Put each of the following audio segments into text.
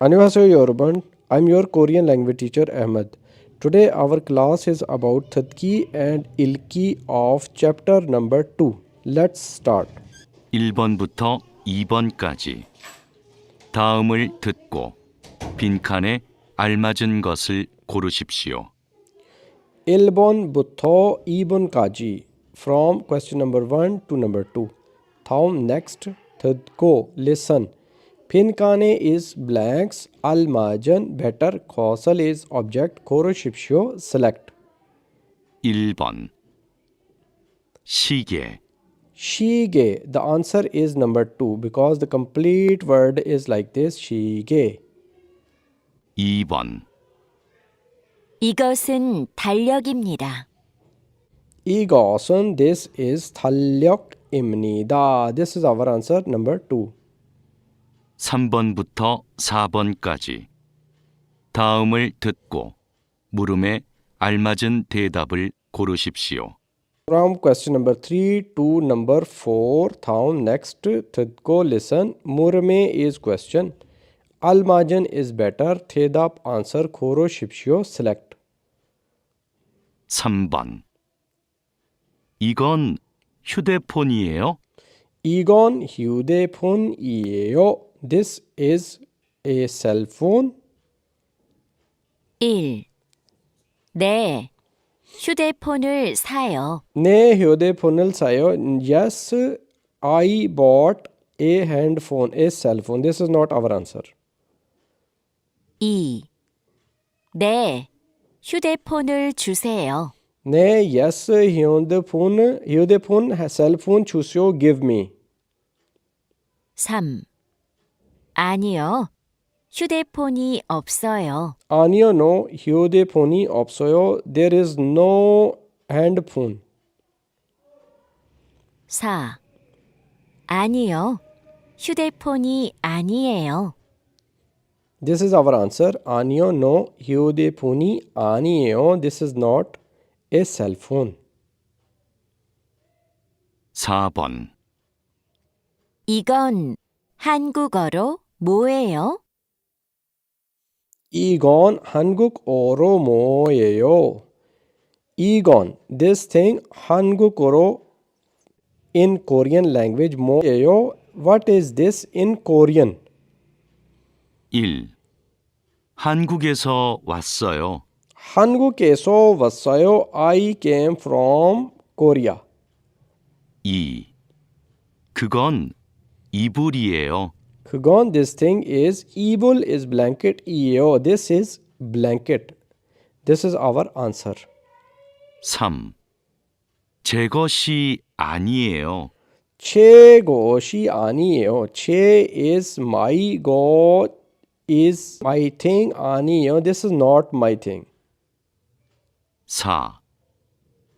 안녕하세요 여러분. I'm your Korean language teacher Ahmed. Today our class is about 듣기 and 읽기 of chapter number 2. Let's start. 1번부터 2번까지 다음을 듣고 빈칸에 알맞은 것을 고르십시오. 1번부터 2번까지 from question number 1 to number 2. 다음 next 듣고 listen. 빈칸에 is blanks, 알맞은 better, 것을 is object, 고르십시오 select. 1번 시계 시계. The answer is number 2 because the complete word is like this. 시계. 2번 이것은 달력입니다. 이것은 this is 달력입니다. This is our answer number 2. 3번부터 4번까지 다음을 듣고 물음에 알맞은 대답을 고르십시오. From question number 3 to number 4. 다음 next 듣고 listen. 물음에 is question. 알맞은 is better. 대답 answer 고르십시오 select. 3번 이건 휴대폰이에요? 이건 휴대폰이에요. This is a cell phone. 1. 네, 휴대폰을 사요. 내 휴대폰을 사요. Yes, I bought a handphone, a cell phone. This is not our answer. 2. 네, 휴대폰을 주세요. 네, yes, 휴대폰, cell phone 주시오. Give me. 3. 아니요, 휴대폰이 없어요. 아니요, no, 휴대폰이 없어요. There is no handphone. 4. 아니요, 휴대폰이 아니에요. This is our answer. 아니요, no, 휴대폰이 아니에요. This is not a cell phone. 4번 이건 한국어로 뭐예요? 이건 한국어로 뭐예요? 이건 this thing 한국어로 in Korean language 뭐예요? What is this in Korean? 1. 한국에서 왔어요. 한국에서 왔어요. I came from Korea. 2. 그건 이불이에요. 그건 this thing is 이불 is blanket 이에요. This is blanket. This is our answer. 3. 제 것이 아니에요. 제 것이 아니에요. 제 is my God is my thing 아니에요. This is not my thing. 4.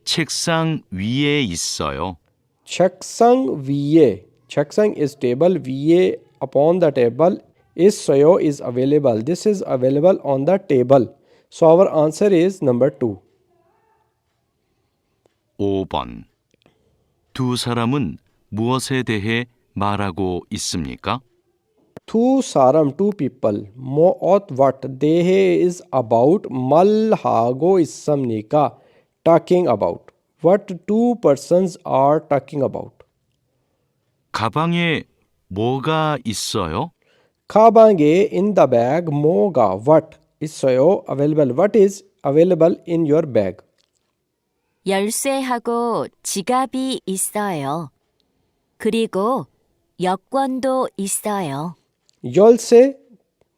책상 위에 있어요. 책상 위에. 책상 is table. 위에 upon the table. 있어요 is available. This is available on the table. So our answer is number 2. 5번 두 사람은 무엇에 대해 말하고 있습니까? Two saram, two people. Mo'ot what? They is about. Malhago is samnika. Talking about. What two persons are talking about? 가방에 뭐가 있어요? 가방에 in the bag. 뭐가 what? 있어요. Available. What is available in your bag? 열쇠하고 지갑이 있어요. 그리고 여권도 있어요. 열쇠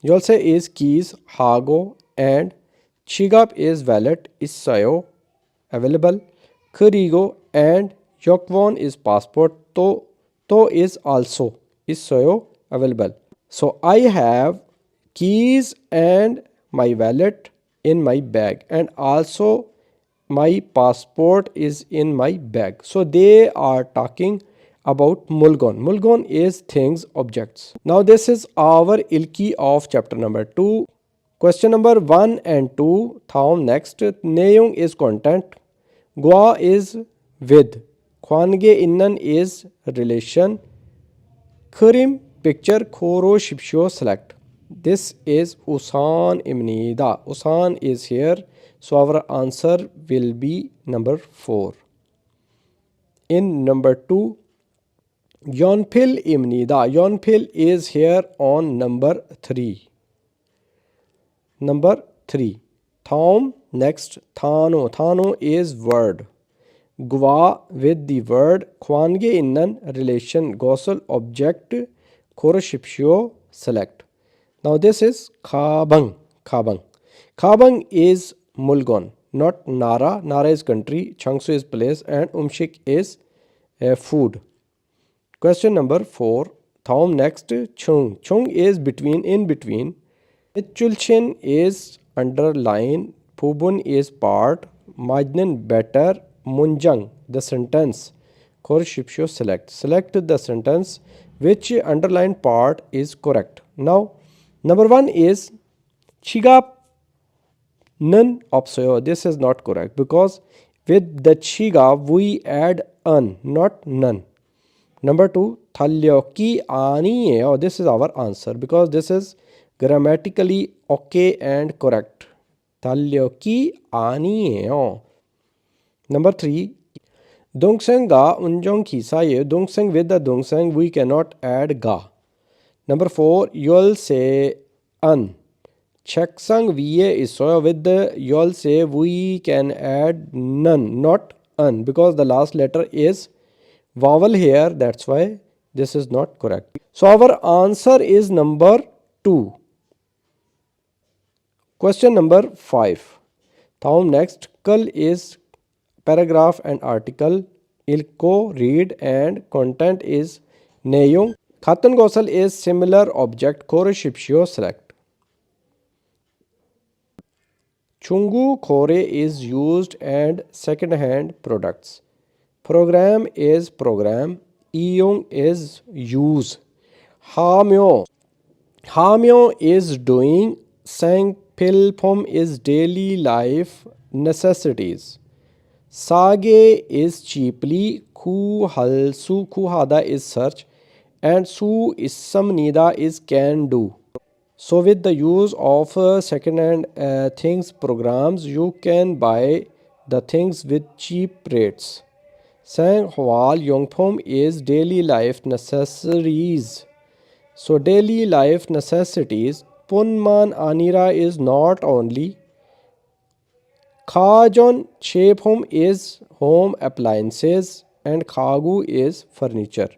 is keys. 하고 and 지갑 is wallet. 있어요. Available. 그리고 and 여권 is passport. to is also. 있어요. Available. So I have keys and my wallet in my bag and also my passport is in my bag. So they are talking about mulgon. Mulgon is things, objects. Now this is our 읽기 of chapter number 2. Question number 1 and 2. 다음 next. 내용 is content. 과 is with. 관계 있는 is relation. 그림 picture 고르십시오 select. This is usan imnida. Usan is here. So our answer will be number 4. In number 2, Yonpil imnida. Yonpil is here on number 3. Number 3. Thom. Next, thano. Thano is word. Gwa with the word. Kwange innan relation. Gosel object. Koreshipshio select. Now this is Khabang. Khabang. Khabang is Mulgon, not Nara. Nara is country, Changsu is place, and Umshik is food. Question number 4. Thom next. Chung. Chung is between, in between. Chulchin is underline. Pubun is part. Majnan better. Munjang the sentence. Koreshipsho select. Select the sentence which underlined part is correct. Now number 1 is Chiga none opsoyo. This is not correct because with the chiga we add an, not none. Number 2, thalyo ki ani. Oh, this is our answer because this is grammatically okay and correct. Thalyo ki ani. Oh. Number 3, dongseng ga unjong ki saye. Dongseng with the dongseng we cannot add ga. Number 4, you'll say an. Cheksang va is so with the you'll say we can add none, not un, because the last letter is vowel here. That's why this is not correct. So our answer is number 2. Question number 5. Thom next. Kal is paragraph and article. Ilko read and content is neyung. Khatan gosal is similar object. Koreshipshio select. Chungu kore is used and second-hand products. Program is program. Iyong is use. Hamyo. Hamyo is doing. Sangpilpom is daily life necessities. Sage is cheaply. Kuhalsu kuhada is search. And su isamnida is can do. So with the use of second-hand things programs, you can buy the things with cheap rates. Sang Hwal Yongpom is daily life necessities. So daily life necessities. Punman Anira is not only. Khajon Chepom is home appliances and Khagu is furniture.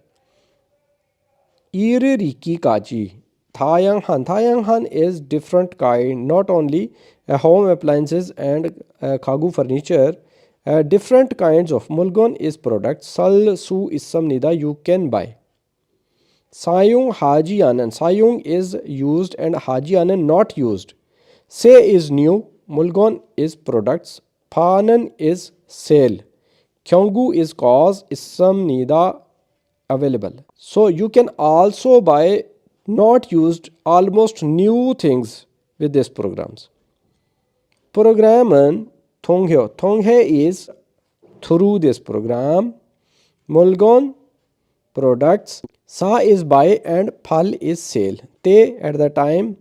Iririki Kaji. Thayang Han. Thayang Han is different kind, not only home appliances and Khagu furniture. Different kinds of Mulgon is product. Sal Su Isam Nida you can buy. Sayung Haji Anan. Sayung is used and Haji Anan not used. Say is new. Mulgon is products. Panan is sale. Kyongu is cause. Isam Nida available. So you can also buy not used almost new things with these programs. Programmen Thonghyo. Thonghe is through this program. Mulgon products. Sa is buy and phal is sale. Te at the time.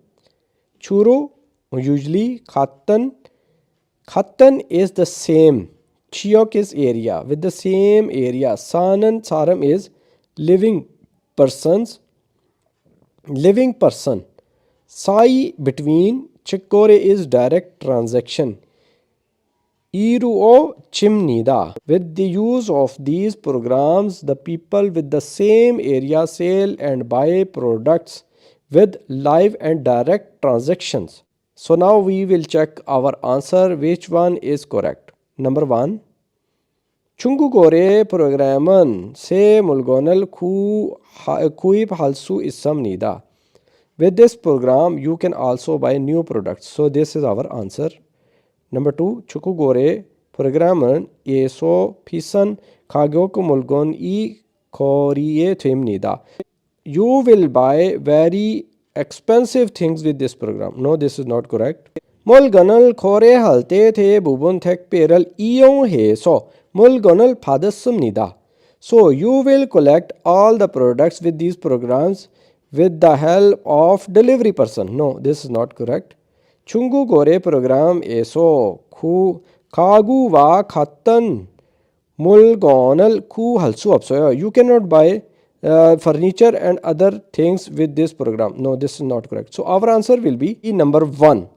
Churo usually. Khatan. Khatan is the same. Chiok is area with the same area. Sanan Saram is living persons. Living person. Sai between. Chikore is direct transaction. Iruo chimnida. With the use of these programs, the people with the same area sell and buy products with live and direct transactions. So now we will check our answer which one is correct. Number 1. Chungu gore programan se mulgonal kuip halsu isam nida. With this program, you can also buy new products. So this is our answer. Number 2. Chuku gore programan eso pisan kagok mulgon e korie thim nida. You will buy very expensive things with this program. No, this is not correct. Mulganal kore halte the bubun thek peral iyong he. So mulganal padasum nida. So you will collect all the products with these programs with the help of delivery person. No, this is not correct. 중국어의 프로그램에서 가구와 같은 물건을 구할 수 없어요. You cannot buy furniture and other things with this program. No, this is not correct. So our answer will be number 1.